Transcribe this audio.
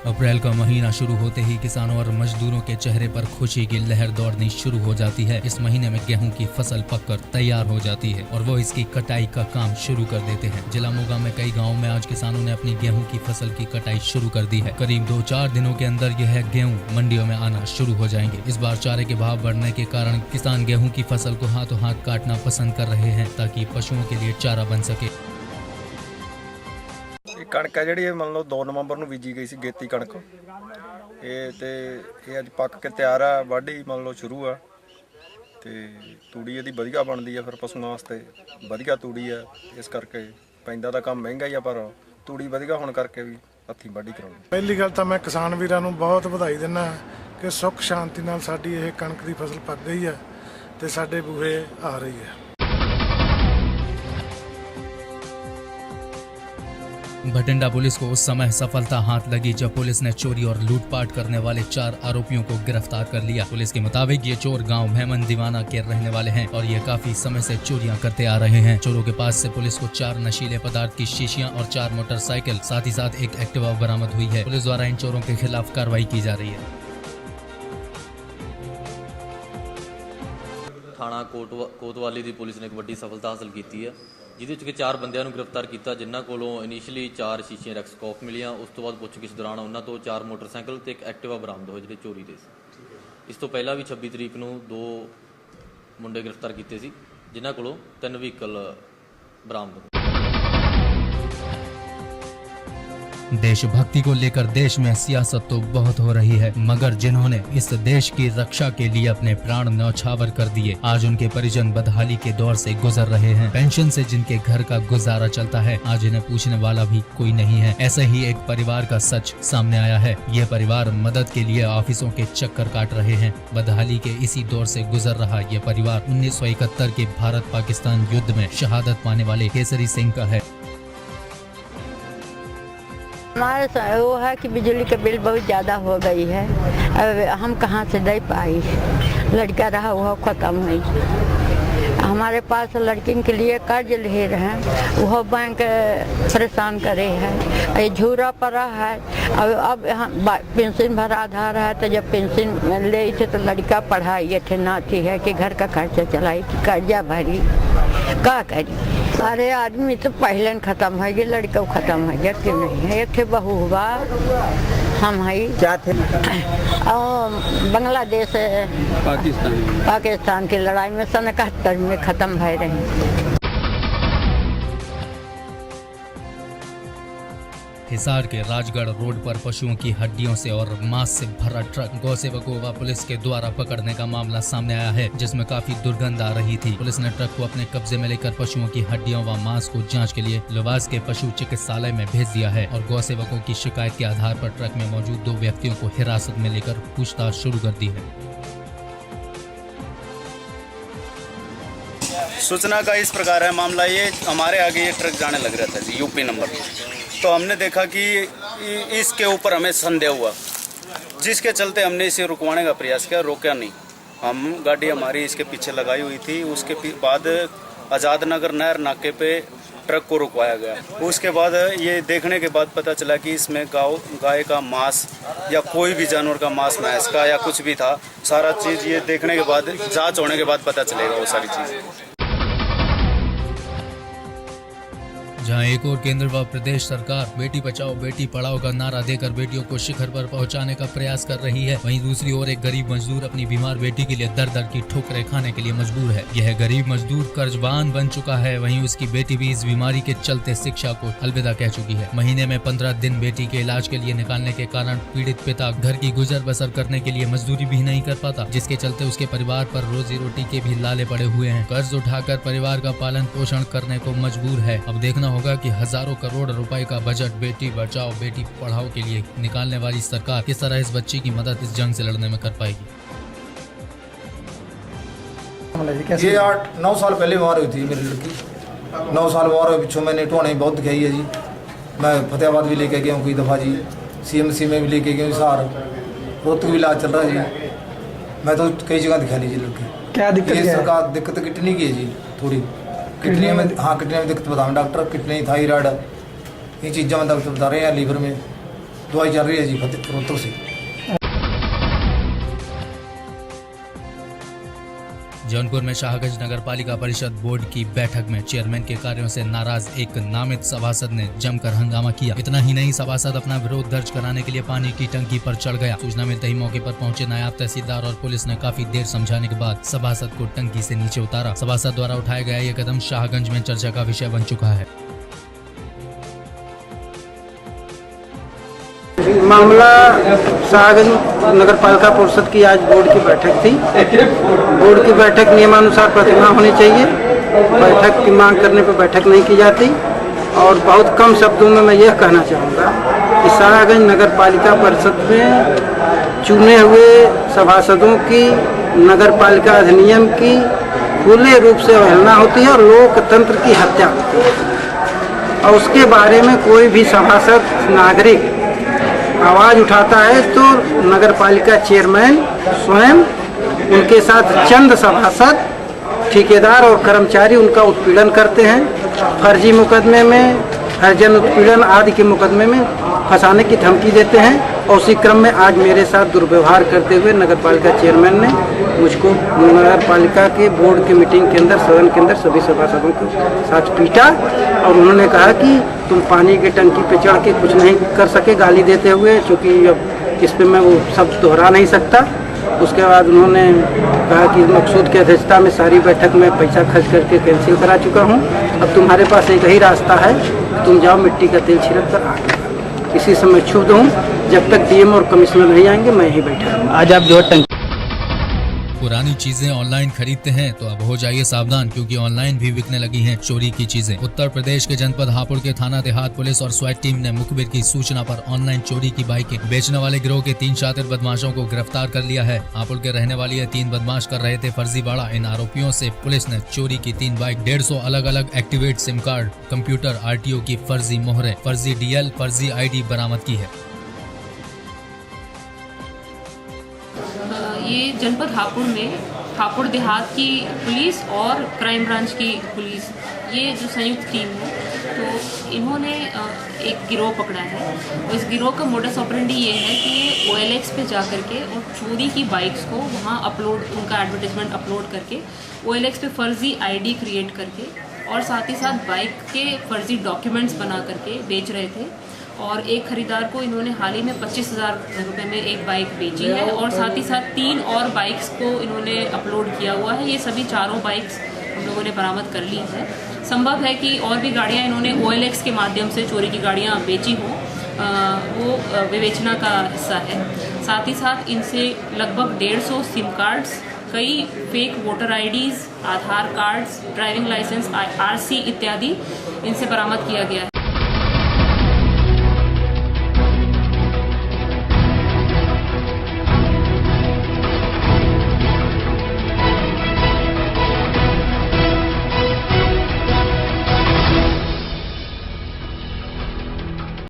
अप्रैल का महीना शुरू होते ही किसानों और मजदूरों के चेहरे पर खुशी की लहर दौड़नी शुरू हो जाती है। इस महीने में गेहूं की फसल पककर तैयार हो जाती है और वो इसकी कटाई का काम शुरू कर देते हैं। जिला मोगा में कई गांवों में आज किसानों ने अपनी गेहूं की फसल की कटाई शुरू कर दी है। करीब 2-4 दिनों के अंदर यह गेहूं मंडियों में आना शुरू हो जाएंगे। इस बार चारे के भाव बढ़ने के कारण किसान गेहूँ की फसल को हाथों हाथ काटना पसंद कर रहे हैं ताकि पशुओं के लिए चारा बन सके। कणक है जी मान लो 2 नवंबर ਨੂੰ ਬੀਜੀ ਗਈ ਸੀ ਗੇਤੀ ਕਣਕ ਇਹ ਅੱਜ ਪੱਕ ਕੇ ਤਿਆਰ ਆ। ਵਾਢੀ मान लो ਸ਼ੁਰੂ ਆ ਤੇ ਤੂੜੀ ਇਹਦੀ ਵਧੀਆ ਬਣਦੀ ਆ, ਫਿਰ ਪਸ਼ੂਆਂ ਵਾਸਤੇ ਵਧੀਆ ਤੂੜੀ ਆ। ਇਸ ਕਰਕੇ ਪੈਂਦਾ ਦਾ ਕੰਮ ਮਹਿੰਗਾ ਹੀ ਆ, ਪਰ ਤੂੜੀ ਵਧੀਆ ਹੋਣ ਕਰਕੇ ਵੀ ਹੱਥੀਂ ਵਾਢੀ ਕਰਾਉਣੀ। ਪਹਿਲੀ ਗੱਲ ਤਾਂ ਮੈਂ ਕਿਸਾਨ ਵੀਰਾਂ ਨੂੰ ਬਹੁਤ ਵਧਾਈ ਦਿੰਦਾ ਕਿ ਸੁੱਖ ਸ਼ਾਂਤੀ ਨਾਲ ਸਾਡੀ ਇਹ ਕਣਕ ਦੀ ਫਸਲ ਪੱਕ ਗਈ ਹੈ ਤੇ ਸਾਡੇ ਬੂਹੇ ਆ ਰਹੀ ਹੈ। भटिंडा पुलिस को उस समय सफलता हाथ लगी जब पुलिस ने चोरी और लूटपाट करने वाले 4 आरोपियों को गिरफ्तार कर लिया। पुलिस के मुताबिक ये चोर गांव मेमन दीवाना के रहने वाले हैं और ये काफी समय से चोरियां करते आ रहे हैं। चोरों के पास से पुलिस को 4 नशीले पदार्थ की शीशियां और 4 मोटरसाइकिल साथ ही साथ एक एक्टिवा बरामद हुई है। पुलिस द्वारा इन चोरों के खिलाफ कार्रवाई की जा रही है। थाना कोतवाली की पुलिस ने एक बड़ी सफलता हासिल की है, ਜਿਹਦੇ ਵਿੱਚ 4 ਬੰਦਿਆਂ ਨੂੰ ਗ੍ਰਿਫਤਾਰ ਕੀਤਾ, ਜਿਨ੍ਹਾਂ ਕੋਲੋਂ ਇਨੀਸ਼ੀਅਲੀ 4 ਸ਼ੀਸ਼ੀਆਂ ਰੈਕਸਕੋਪ ਮਿਲੀਆਂ। ਉਸ ਤੋਂ ਬਾਅਦ ਪੁੱਛਗਿੱਛ ਦੌਰਾਨ ਉਹਨਾਂ ਤੋਂ 4 ਮੋਟਰਸਾਈਕਲ ਤੇ ਇੱਕ ਐਕਟਿਵਾ ਬਰਾਮਦ ਹੋਏ ਜਿਹੜੇ ਚੋਰੀ ਦੇ ਸੀ। ਇਸ ਤੋਂ ਪਹਿਲਾਂ ਵੀ 26 ਤਰੀਕ ਨੂੰ 2 ਮੁੰਡੇ ਗ੍ਰਿਫਤਾਰ ਕੀਤੇ ਸੀ, ਜਿਨ੍ਹਾਂ ਕੋਲੋਂ 3 ਵਹੀਕਲ ਬਰਾਮਦ ਹੋਏ। देशभक्ति को लेकर देश में सियासत तो बहुत हो रही है, मगर जिन्होंने इस देश की रक्षा के लिए अपने प्राण न्यौछावर कर दिए, आज उनके परिजन बदहाली के दौर से गुजर रहे हैं। पेंशन से जिनके घर का गुजारा चलता है, आज इन्हें पूछने वाला भी कोई नहीं है। ऐसे ही एक परिवार का सच सामने आया है। ये परिवार मदद के लिए ऑफिसों के चक्कर काट रहे हैं। बदहाली के इसी दौर से गुजर रहा ये परिवार 1971 के भारत पाकिस्तान युद्ध में शहादत पाने वाले केसरी सिंह का है। हमारे वो है कि बिजली का बिल बहुत ज़्यादा हो गई है, अब हम कहाँ से दे पाई। लड़का रहा वह ख़त्म हुई। हमारे पास लड़किन के लिए कर्ज ले रहे हैं, वह बैंक परेशान करे है, ये झूरा पड़ा है। अब पेंशन भरा आधार है, तो जब पेंशन ले थे तो लड़का पढ़ाई थे नाती है कि घर का खर्चा चलाई, कर्जा भरी का करी। अरे आदमी तो पहले खत्म है, ये लड़का खत्म है, ये क्यों नहीं है। एक बहू हुआ, हम है क्या थे बांग्लादेश पाकिस्तान की लड़ाई में सन 71 में खत्म भय रहे। हिसार के राजगढ़ रोड पर पशुओं की हड्डियों से और मांस से भरा ट्रक गौसेवकों व पुलिस के द्वारा पकड़ने का मामला सामने आया है, जिसमें काफी दुर्गंध आ रही थी। पुलिस ने ट्रक को अपने कब्जे में लेकर पशुओं की हड्डियों व मांस को जांच के लिए लवास के पशु चिकित्सालय में भेज दिया है और गौसेवकों की शिकायत के आधार पर ट्रक में मौजूद 2 व्यक्तियों को हिरासत में लेकर पूछताछ शुरू कर दी है। सूचना का इस प्रकार है मामला, ये हमारे आगे ये ट्रक जाने लग रहा था जी, यूपी नंबर। तो हमने देखा कि इसके ऊपर हमें संदेह हुआ, जिसके चलते हमने इसे रुकवाने का प्रयास किया, रोका नहीं। हम गाड़ी हमारी इसके पीछे लगाई हुई थी। उसके बाद आज़ाद नगर नहर नाके पे ट्रक को रुकवाया गया। उसके बाद ये देखने के बाद पता चला कि इसमें गाय का मांस या कोई भी जानवर का मांस, भैंस का या कुछ भी था, सारा चीज़ ये देखने के बाद, जाँच होने के बाद पता चलेगा वो सारी चीज़ें। जहां एक और केंद्र व प्रदेश सरकार बेटी बचाओ बेटी पढ़ाओ का नारा देकर बेटियों को शिखर पर पहुंचाने का प्रयास कर रही है, वहीं दूसरी ओर एक गरीब मजदूर अपनी बीमार बेटी के लिए दर दर की ठोकरें खाने के लिए मजबूर है। यह गरीब मजदूर कर्जबान बन चुका है, वहीं उसकी बेटी भी इस बीमारी के चलते शिक्षा को अलविदा कह चुकी है। महीने में 15 दिन बेटी के इलाज के लिए निकालने के कारण पीड़ित पिता घर की गुजर बसर करने के लिए मजदूरी भी नहीं कर पाता, जिसके चलते उसके परिवार पर रोजी रोटी के भी लाले पड़े हुए हैं। कर्ज उठाकर परिवार का पालन पोषण करने को मजबूर है। अब देखना होगा कि हजारों करोड़ रुपए का बजट बेटी बचाओ बेटी पढ़ाओ के लिए निकालने वाली सरकार किस तरह इस बच्ची की मदद इस जंग से लड़ने में कर पाएगी। ये 8-9 साल पहले बीमार हुई थी मेरी लड़की। 9 साल बीमार हुए, पिछों मैंने टोने बहुत दिखाई है जी। मैं फतेहाबाद भी लेके गया हूँ कई दफ़ा जी, CMC में भी लेके गया हूँ, हिसार रोहतक भी इलाज चल रहा है जी। मैं तो कई जगह दिखा ली जी लड़की। क्या दिक्कत है? सरकार दिक्कत किडनी की है जी, थोड़ी किडनी में, हाँ किडनी में दिक्कत बता रहे डॉक्टर, किडनी थायराइड ये चीज़ें में डॉक्टर बता रहे हैं, लीवर में दवाई चल रही है जी फतेहपुर से। जौनपुर में शाहगंज नगर पालिका परिषद बोर्ड की बैठक में चेयरमैन के कार्यों से नाराज एक नामित सभासद ने जमकर हंगामा किया। इतना ही नहीं, सभासद अपना विरोध दर्ज कराने के लिए पानी की टंकी पर चढ़ गया। सूचना मिलते ही मौके पर पहुंचे नायब तहसीलदार और पुलिस ने काफी देर समझाने के बाद सभासद को टंकी से नीचे उतारा। सभासद द्वारा उठाया गया ये कदम शाहगंज में चर्चा का विषय बन चुका है। मामला शाहगंज नगर पालिका परिषद की आज बोर्ड की बैठक थी। बोर्ड की बैठक नियमानुसार प्रतिमा होनी चाहिए। बैठक की मांग करने पर बैठक नहीं की जाती। और बहुत कम शब्दों में मैं यह कहना चाहूँगा कि शाहगंज नगर पालिका परिषद में चुने हुए सभासदों की नगर पालिका अधिनियम की खुले रूप से अवहेलना होती है और लोकतंत्र की हत्या होती है। और उसके बारे में कोई भी सभासद नागरिक आवाज़ उठाता है तो नगर पालिका चेयरमैन स्वयं, उनके साथ चंद सभासद, ठेकेदार और कर्मचारी उनका उत्पीड़न करते हैं। फर्जी मुकदमे में, हरिजन उत्पीड़न आदि के मुकदमे में फंसाने की धमकी देते हैं। और उसी क्रम में आज मेरे साथ दुर्व्यवहार करते हुए नगर पालिका चेयरमैन ने मुझको नगर पालिका के बोर्ड की मीटिंग के अंदर, सदन के अंदर सभी सभासदों के साथ पीटा। और उन्होंने कहा कि तुम पानी की टंकी पे चढ़ के कुछ नहीं कर सके, गाली देते हुए, चूँकि अब इस पर मैं वो सब दोहरा नहीं सकता। उसके बाद उन्होंने कहा कि मकसूद की अध्यक्षता में सारी बैठक में पैसा खर्च करके कैंसिल करा चुका हूँ। अब तुम्हारे पास एक ही रास्ता है, तुम जाओ मिट्टी का तेल छिड़क कर आगे। इसी समय क्षुब्ध हूँ, जब तक डीएम और कमिश्नर नहीं आएंगे मैं यहीं बैठा हूँ। आज आप जो पुरानी चीजें ऑनलाइन खरीदते हैं तो अब हो जाइए सावधान, क्योंकि ऑनलाइन भी बिकने लगी हैं चोरी की चीजें। उत्तर प्रदेश के जनपद हापुड़ के थाना देहात पुलिस और स्वाट टीम ने मुखबिर की सूचना पर ऑनलाइन चोरी की बाइकें बेचने वाले गिरोह के 3 शातिर बदमाशों को गिरफ्तार कर लिया है। हापुड़ के रहने वाले ये 3 बदमाश कर रहे थे फर्जीवाड़ा। इन आरोपियों से पुलिस ने चोरी की 3 बाइक, 150 अलग अलग activate SIM card, computer, RTO की फर्जी मोहरें, फर्जी DL, फर्जी ID बरामद की है। ये जनपद हापुड़ में हापुड़ देहात की पुलिस और क्राइम ब्रांच की पुलिस, ये जो संयुक्त टीम है, तो इन्होंने एक गिरोह पकड़ा है। इस गिरोह का मोडस ऑपरेंडी ये है कि ये OLX पे जा करके और चोरी की बाइक्स को वहाँ अपलोड, उनका एडवर्टाइजमेंट अपलोड करके OLX पे फर्जी ID क्रिएट करके और साथ ही साथ बाइक के फर्जी डॉक्यूमेंट्स बना करके बेच रहे थे। और एक खरीदार को इन्होंने हाल ही में 25,000 रुपये में एक बाइक बेची है और साथ ही साथ 3 और बाइक्स को इन्होंने अपलोड किया हुआ है। ये सभी चारों बाइक्स हम लोगों ने बरामद कर ली है। संभव है कि और भी गाड़ियां इन्होंने OLX के माध्यम से चोरी की गाड़ियां बेची हों, वो विवेचना का हिस्सा है। साथ ही साथ इनसे लगभग 150 सिम कार्ड्स, कई फेक वोटर IDs, आधार कार्ड्स, ड्राइविंग लाइसेंस, RC इत्यादि इनसे बरामद किया गया है।